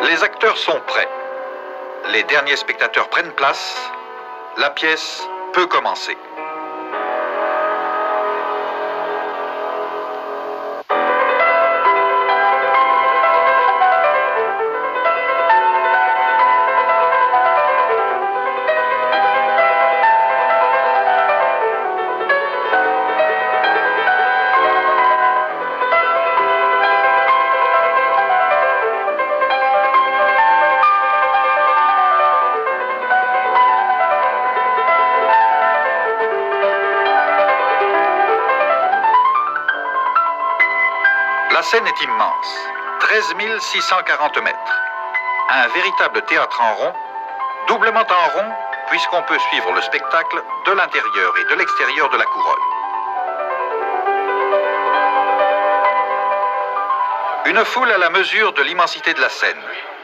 Les acteurs sont prêts. Les derniers spectateurs prennent place. La pièce peut commencer. La scène est immense, 13 640 mètres. Un véritable théâtre en rond, doublement en rond, puisqu'on peut suivre le spectacle de l'intérieur et de l'extérieur de la couronne. Une foule à la mesure de l'immensité de la scène,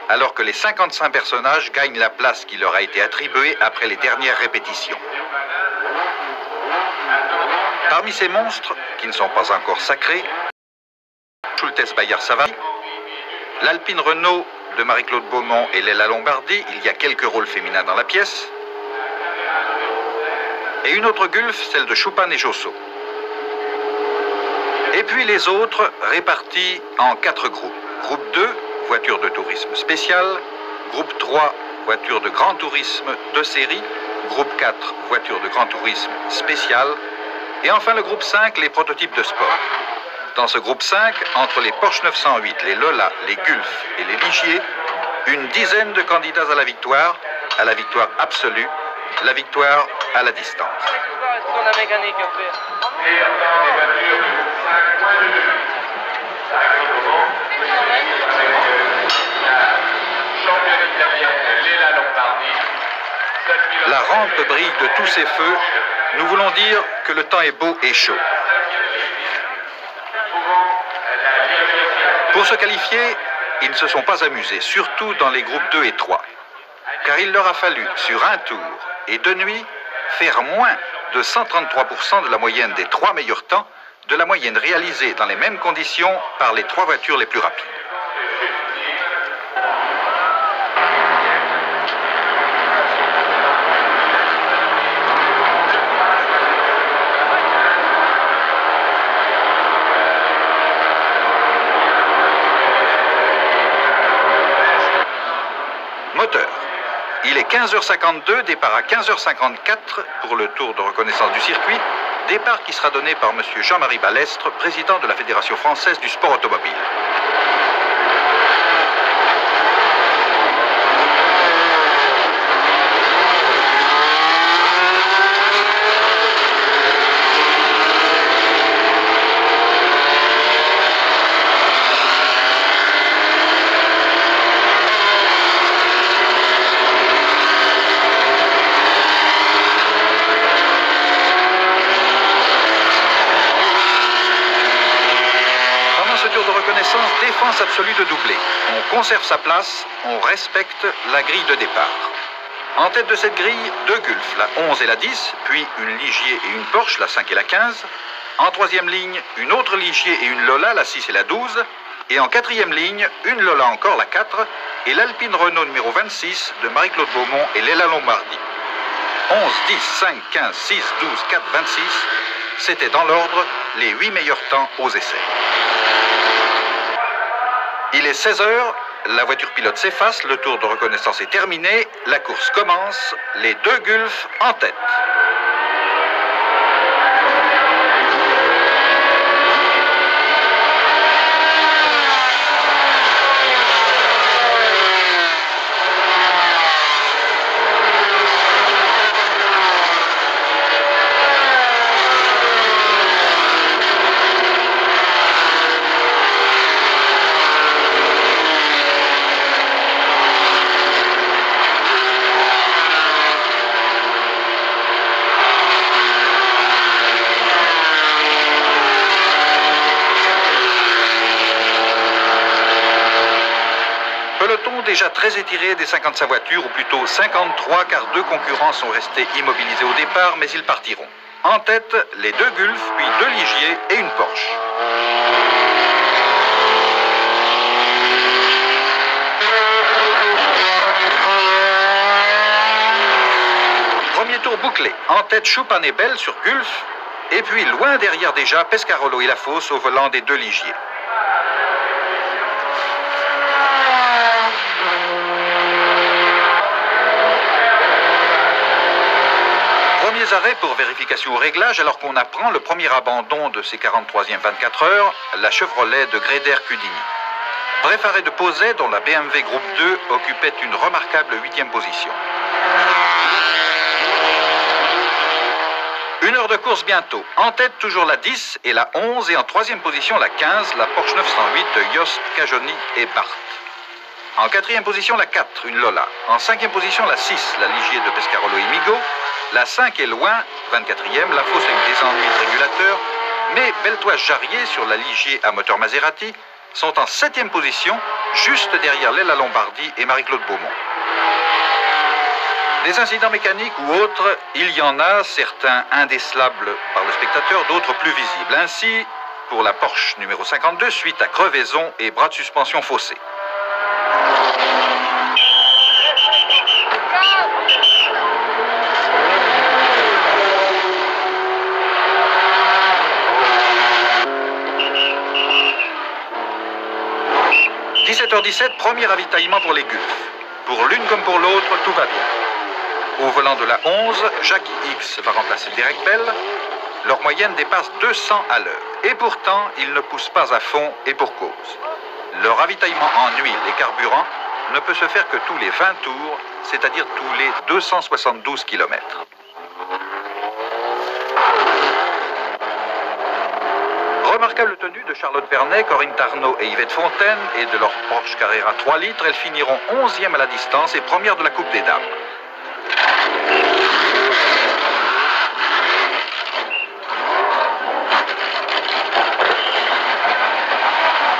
alors que les 55 personnages gagnent la place qui leur a été attribuée après les dernières répétitions. Parmi ces monstres, qui ne sont pas encore sacrés, Schultes Bayard Savary, l'Alpine Renault de Marie-Claude Beaumont et Léla Lombardi, il y a quelques rôles féminins dans la pièce, et une autre Gulf, celle de Chupin et Josso. Et puis les autres répartis en 4 groupes. Groupe 2, voiture de tourisme spéciale. Groupe 3, voiture de grand tourisme de série. Groupe 4, voiture de grand tourisme spéciale. Et enfin le groupe 5, les prototypes de sport. Dans ce groupe 5, entre les Porsche 908, les Lola, les Gulf et les Ligier, une dizaine de candidats à la victoire absolue, la victoire à la distance. La rampe brille de tous ses feux. Nous voulons dire que le temps est beau et chaud. Pour se qualifier, ils ne se sont pas amusés, surtout dans les groupes 2 et 3. Car il leur a fallu, sur un tour et 2 nuits, faire moins de 133% de la moyenne des 3 meilleurs temps, de la moyenne réalisée dans les mêmes conditions par les 3 voitures les plus rapides. Moteur. Il est 15h52, départ à 15h54 pour le tour de reconnaissance du circuit, départ qui sera donné par M. Jean-Marie Balestre, président de la Fédération française du sport automobile. Défense absolue de doubler. On conserve sa place, on respecte la grille de départ. En tête de cette grille, 2 Gulf, la 11 et la 10, puis une Ligier et une Porsche, la 5 et la 15. En troisième ligne, une autre Ligier et une Lola, la 6 et la 12. Et en quatrième ligne, une Lola encore, la 4, et l'Alpine Renault numéro 26 de Marie-Claude Beaumont et Léla Lombardi. 11, 10, 5, 15, 6, 12, 4, 26, c'était dans l'ordre les 8 meilleurs temps aux essais. Il est 16h, la voiture pilote s'efface, le tour de reconnaissance est terminé, la course commence, les 2 Gulf en tête. Peloton déjà très étiré des 55 voitures, ou plutôt 53, car 2 concurrents sont restés immobilisés au départ, mais ils partiront. En tête, les 2 Gulf, puis 2 Ligier et une Porsche. bouclé. En tête, Choupan et Belle sur Gulf. Et puis, loin derrière déjà, Pescarolo et Lafosse au volant des deux Ligiers. Premiers arrêts pour vérification au réglage alors qu'on apprend le premier abandon de ces 43e 24 heures, la Chevrolet de Gréder-Cudini. Bref arrêt de Pozet dont la BMW Groupe 2 occupait une remarquable 8e position. Une heure de course bientôt. En tête toujours la 10 et la 11 et en 3e position la 15, la Porsche 908 de Jost, Cajoni et Barth. En 4e position la 4, une Lola. En 5e position la 6, la Ligier de Pescarolo et Migaud. La 5 est loin, 24e, Lafosse a eu des ennuis de régulateur, mais Beltoise-Jarrier sur la Ligier à moteur Maserati sont en 7e position, juste derrière Léla Lombardi et Marie-Claude Beaumont. Des incidents mécaniques ou autres, il y en a, certains indécelables par le spectateur, d'autres plus visibles. Ainsi, pour la Porsche numéro 52, suite à crevaison et bras de suspension faussés. « 17h17, premier ravitaillement pour les Gulf. Pour l'une comme pour l'autre, tout va bien. Au volant de la 11, Jackie X va remplacer Derek Bell. Leur moyenne dépasse 200 à l'heure. Et pourtant, ils ne poussent pas à fond et pour cause. Le ravitaillement en huile et carburant ne peut se faire que tous les 20 tours, c'est-à-dire tous les 272 km. Remarquable tenue de Charlotte Vernet, Corinne Tarnot et Yvette Fontaine et de leur Porsche Carrera 3 litres, elles finiront 11e à la distance et première de la Coupe des Dames.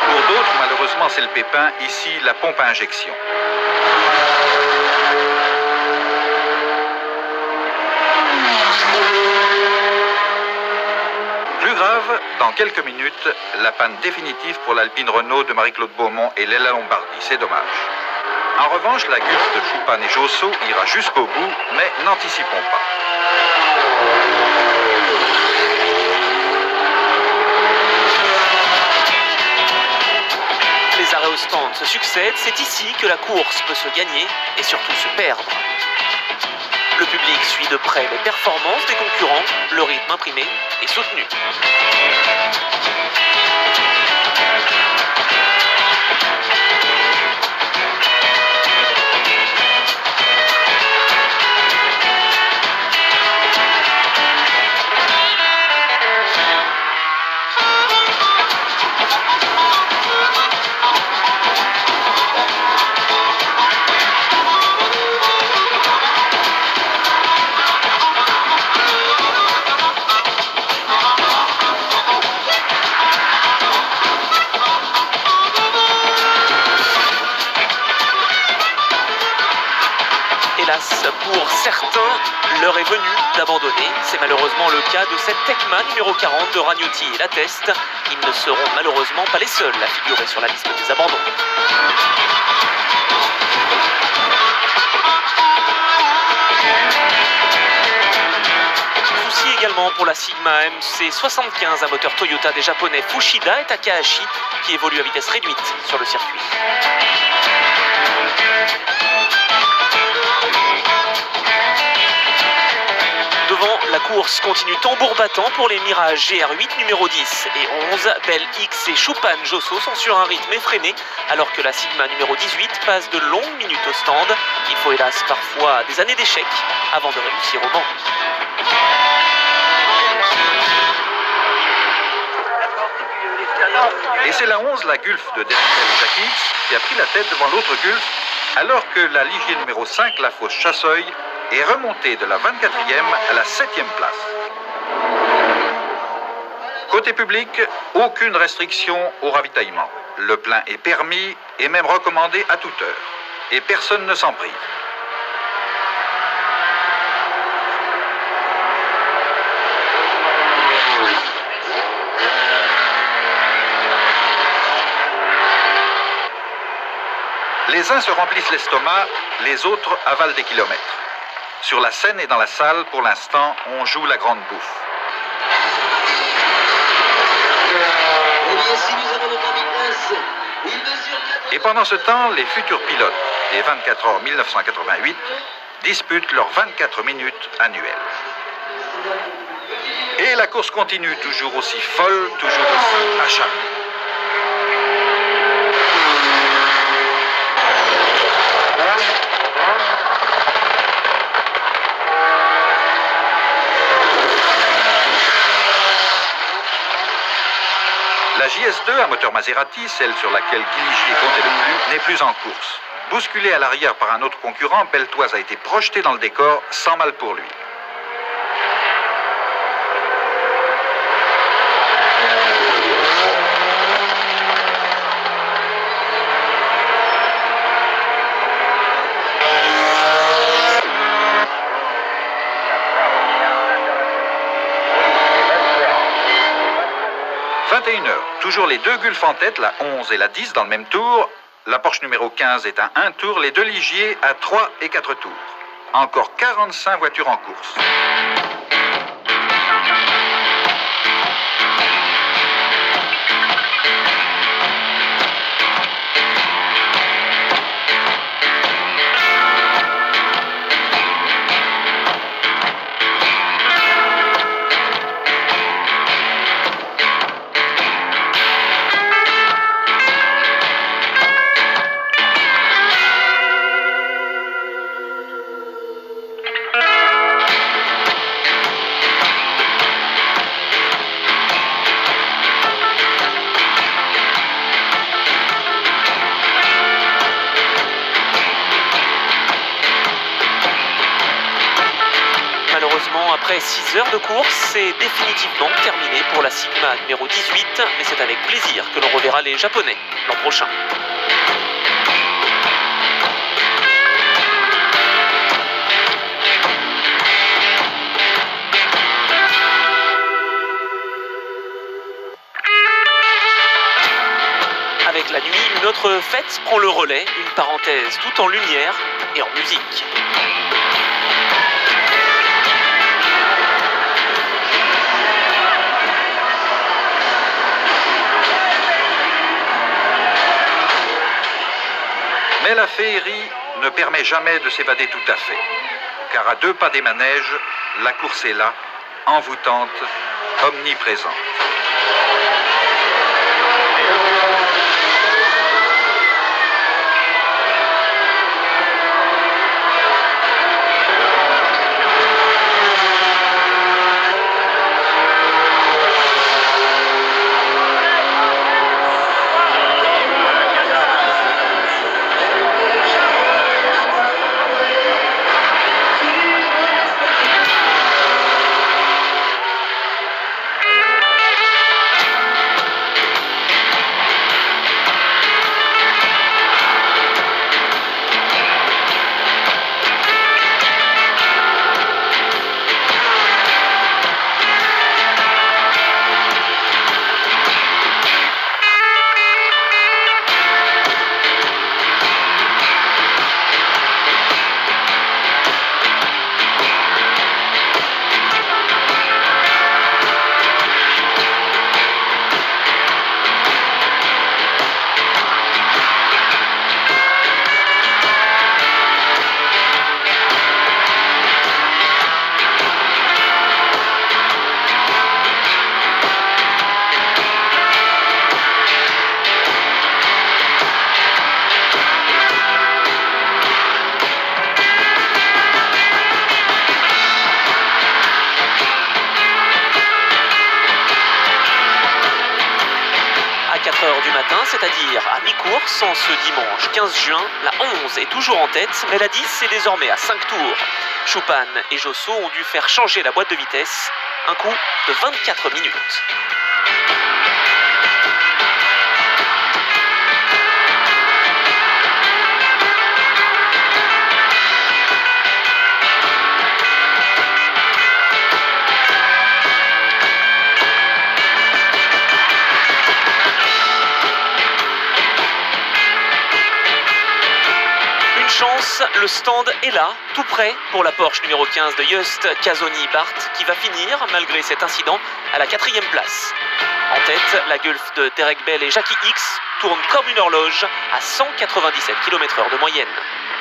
Pour d'autres, malheureusement, c'est le pépin, ici la pompe à injection. Plus grave, dans quelques minutes, la panne définitive pour l'Alpine Renault de Marie-Claude Beaumont et Léla Lombardi. C'est dommage. En revanche, la Gulf de Choupan et Josso ira jusqu'au bout, mais n'anticipons pas. Les arrêts au stand se succèdent, c'est ici que la course peut se gagner et surtout se perdre. Le public suit de près les performances des concurrents, le rythme imprimé est soutenu. Hélas, pour certains, l'heure est venue d'abandonner. C'est malheureusement le cas de cette Tecma numéro 40 de Ragnotti et Lateste. Ils ne seront malheureusement pas les seuls à figurer sur la liste des abandons. Souci également pour la Sigma MC75 à moteur Toyota des japonais Fushida et Takahashi qui évolue à vitesse réduite sur le circuit. Devant, la course continue tambour battant pour les Mirage GR8 numéro 10 et 11. Bell X et Choupan Josso sont sur un rythme effréné alors que la Sigma numéro 18 passe de longues minutes au stand. Il faut hélas parfois des années d'échecs avant de réussir au banc. Et c'est la 11, la Gulf de Derek Bell et Jackie X, qui a pris la tête devant l'autre Gulf, alors que la Ligier numéro 5, la Fosse Chasseuil, est remontée de la 24e à la 7e place. Côté public, aucune restriction au ravitaillement. Le plein est permis et même recommandé à toute heure. Et personne ne s'en prive. Les uns se remplissent l'estomac, les autres avalent des kilomètres. Sur la scène et dans la salle, pour l'instant, on joue la grande bouffe. Et pendant ce temps, les futurs pilotes des 24 heures 1988 disputent leurs 24 minutes annuelles. Et la course continue, toujours aussi folle, toujours aussi acharnée. La JS2 à moteur Maserati, celle sur laquelle Guy Ligier comptait le plus, n'est plus en course. Bousculé à l'arrière par un autre concurrent, Beltoise a été projeté dans le décor, sans mal pour lui. Toujours les deux Gulf en tête, la 11 et la 10 dans le même tour. La Porsche numéro 15 est à 1 tour, les deux Ligier à 3 et 4 tours. Encore 45 voitures en course. Après 6 heures de course, c'est définitivement terminé pour la Sigma numéro 18, mais c'est avec plaisir que l'on reverra les Japonais l'an prochain. Avec la nuit, une autre fête prend le relais, une parenthèse tout en lumière et en musique. Mais la féerie ne permet jamais de s'évader tout à fait, car à 2 pas des manèges, la course est là, envoûtante, omniprésente. C'est-à-dire à mi-course, en ce dimanche 15 juin, la 11 est toujours en tête, mais la 10 est désormais à 5 tours. Choupan et Josso ont dû faire changer la boîte de vitesse, un coup de 24 minutes. chance, le stand est là, tout prêt pour la Porsche numéro 15 de Just Casoni-Bart, qui va finir, malgré cet incident, à la 4e place. En tête, la Gulf de Derek Bell et Jackie X tourne comme une horloge à 197 km/h de moyenne.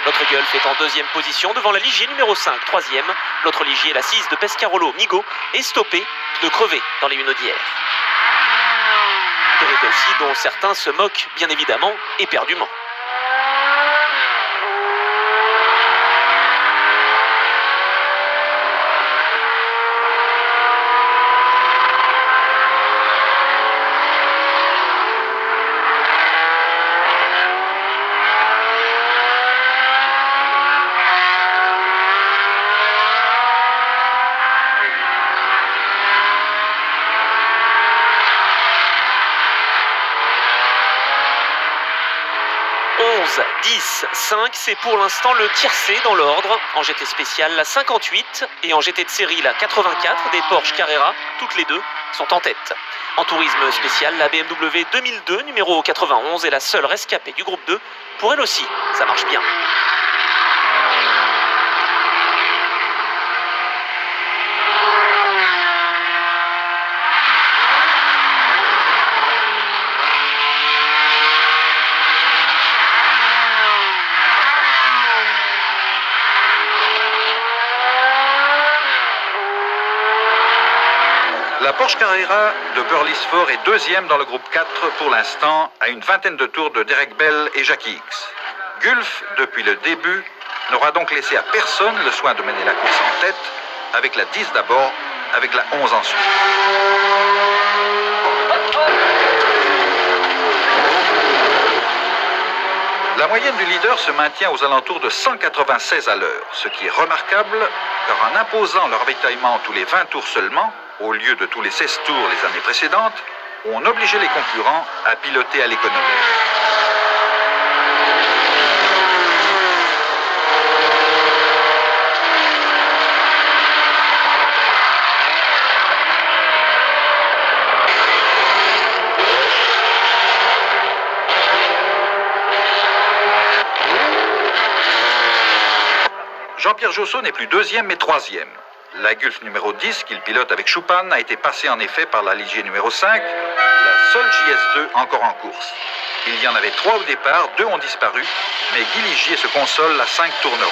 Notre Gulf est en 2e position devant la Ligier numéro 5, 3e. L'autre Ligier, la 6 de Pescarolo Migo, est stoppée de crever dans les hunaudières. Péripétie dont certains se moquent bien évidemment éperdument. « 10, 5, c'est pour l'instant le tiercé dans l'ordre. En GT spécial, la 58 et en GT de série, la 84 des Porsche Carrera, toutes les deux, sont en tête. En tourisme spécial, la BMW 2002 numéro 91 est la seule rescapée du groupe 2. Pour elle aussi, ça marche bien. La Porsche Carrera de Burley-Ford est 2e dans le groupe 4 pour l'instant, à une vingtaine de tours de Derek Bell et Jackie X. Gulf, depuis le début, n'aura donc laissé à personne le soin de mener la course en tête, avec la 10 d'abord, avec la 11 ensuite. La moyenne du leader se maintient aux alentours de 196 à l'heure, ce qui est remarquable, car en imposant le ravitaillement tous les 20 tours seulement, au lieu de tous les 16 tours les années précédentes, on obligeait les concurrents à piloter à l'économie. Jean-Pierre Josso n'est plus 2e mais 3e. La Gulf numéro 10 qu'il pilote avec Schuppan a été passée en effet par la Ligier numéro 5, la seule JS2 encore en course. Il y en avait 3 au départ, 2 ont disparu, mais Guy Ligier se console, la 5 tourneront.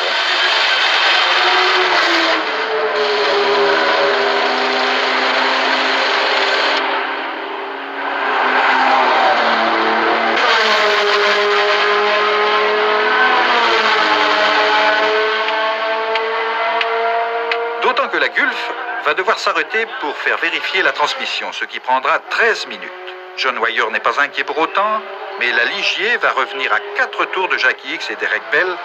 D'autant que la Gulf va devoir s'arrêter pour faire vérifier la transmission, ce qui prendra 13 minutes. John Wyer n'est pas inquiet pour autant, mais la Ligier va revenir à 4 tours de Jackie X et Derek Bell.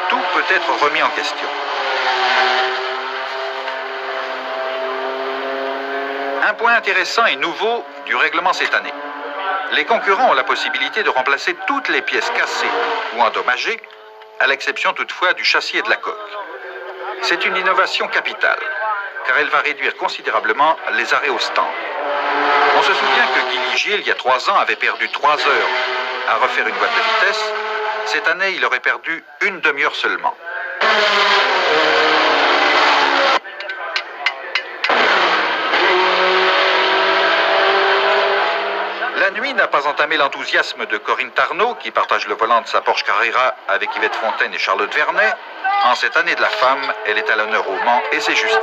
Tout peut être remis en question. Un point intéressant et nouveau du règlement cette année. Les concurrents ont la possibilité de remplacer toutes les pièces cassées ou endommagées, à l'exception toutefois du châssis et de la coque. C'est une innovation capitale, car elle va réduire considérablement les arrêts au stand. On se souvient que Guy Ligier, il y a 3 ans, avait perdu 3 heures à refaire une boîte de vitesse. Cette année, il aurait perdu une demi-heure seulement. La nuit n'a pas entamé l'enthousiasme de Corinne Tarnot, qui partage le volant de sa Porsche Carrera avec Yvette Fontaine et Charlotte Vernet. En cette année de la femme, elle est à l'honneur au Mans et c'est justice.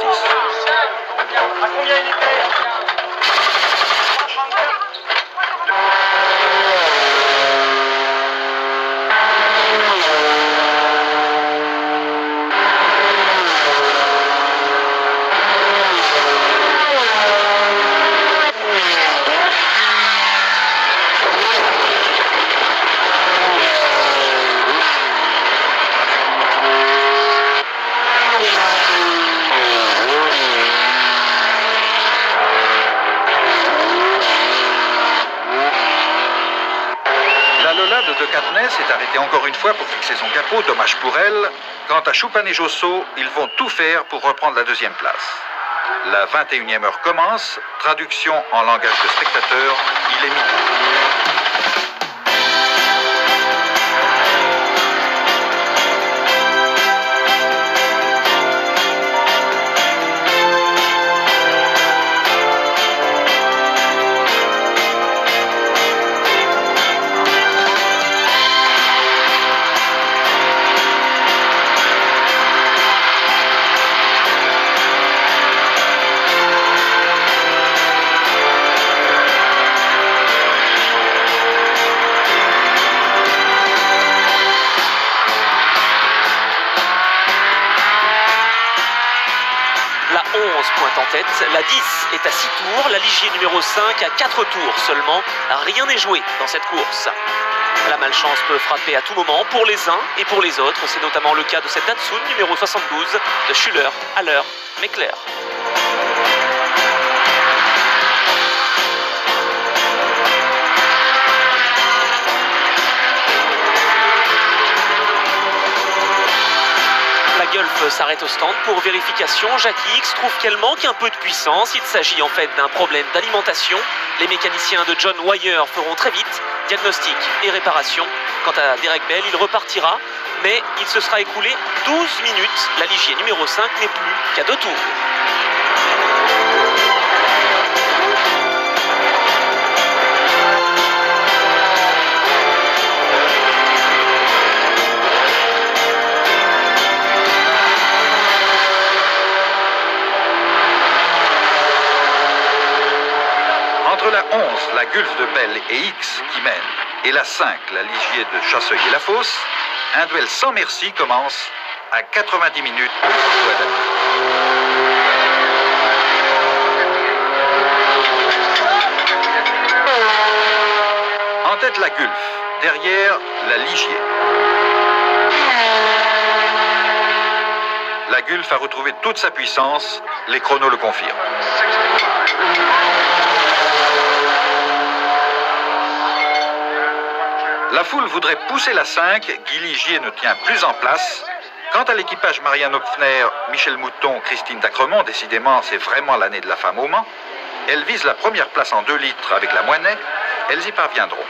De Cadney s'est arrêté encore une fois pour fixer son capot, dommage pour elle. Quant à Schuppan et Josso, ils vont tout faire pour reprendre la 2e place. La 21e heure commence, traduction en langage de spectateur, il est midi. 11 pointe en tête, la 10 est à 6 tours, la Ligier numéro 5 à 4 tours seulement. Rien n'est joué dans cette course. La malchance peut frapper à tout moment pour les uns et pour les autres. C'est notamment le cas de cette Datsun numéro 72 de Schuller, Haller, Meckler. La Gulf s'arrête au stand pour vérification. Jackie X trouve qu'elle manque un peu de puissance. Il s'agit en fait d'un problème d'alimentation. Les mécaniciens de John Wyer feront très vite diagnostic et réparation. Quant à Derek Bell, il repartira, mais il se sera écoulé 12 minutes. La Ligier numéro 5 n'est plus qu'à 2 tours. Entre la 11, la Gulf de Bell et X qui mène, et la 5, la Ligier de Chasseuil-et-la-Fosse, un duel sans merci commence à 90 minutes pour Guadalajara. En tête la Gulf, derrière la Ligier. La Gulf a retrouvé toute sa puissance, les chronos le confirment. La foule voudrait pousser la 5, Guy Ligier ne tient plus en place. Quant à l'équipage Marianne Hopfner, Michel Mouton, Christine Dacremont, décidément c'est vraiment l'année de la femme au Mans, elles visent la première place en 2 litres avec la Moinet, elles y parviendront.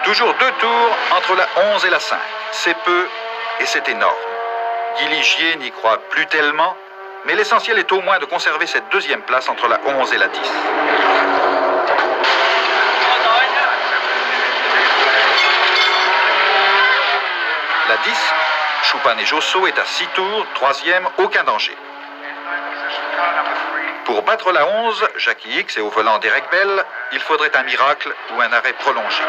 Toujours 2 tours entre la 11 et la 5. C'est peu et c'est énorme. Guy Ligier n'y croit plus tellement, mais l'essentiel est au moins de conserver cette 2e place entre la 11 et la 10. La 10, Choupan et Josso est à 6 tours, 3e, aucun danger. Pour battre la 11, Jackie X et au volant Derek Bell, il faudrait un miracle ou un arrêt prolongé.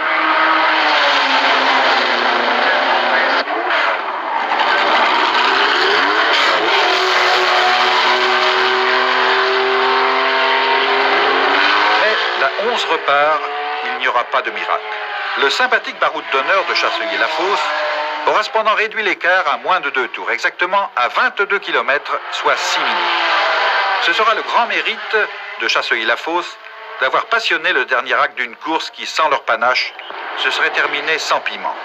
La 11 repart, il n'y aura pas de miracle. Le sympathique baroud d'honneur de Chasseuil-et-la-Fosse aura cependant réduit l'écart à moins de 2 tours, exactement à 22 km, soit 6 minutes. Ce sera le grand mérite de Chasseuil-et-la-Fosse d'avoir passionné le dernier acte d'une course qui, sans leur panache, se serait terminée sans piment.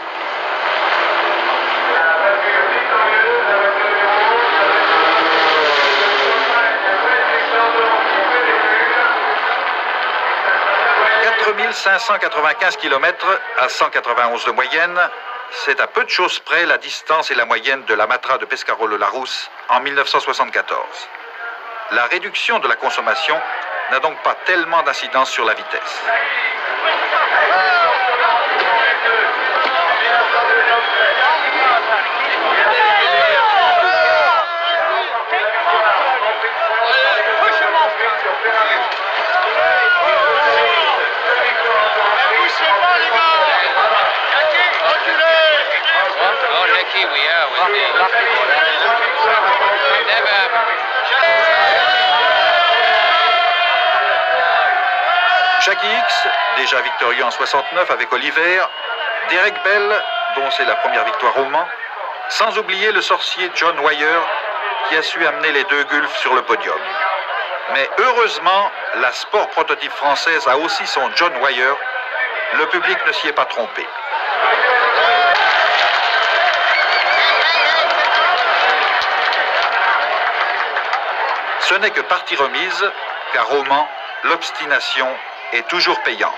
« 4595 km à 191 de moyenne, c'est à peu de choses près la distance et la moyenne de la Matra de Pescarolo-Larousse en 1974. La réduction de la consommation n'a donc pas tellement d'incidence sur la vitesse. Jackie X, déjà victorieux en 69 avec Oliver, Derek Bell, dont c'est la première victoire au Mans, sans oublier le sorcier John Wyer, qui a su amener les 2 Gulf sur le podium. Mais heureusement, la Sport Prototype française a aussi son John Wyer. Le public ne s'y est pas trompé. Ce n'est que partie remise, car au Mans, l'obstination est toujours payante.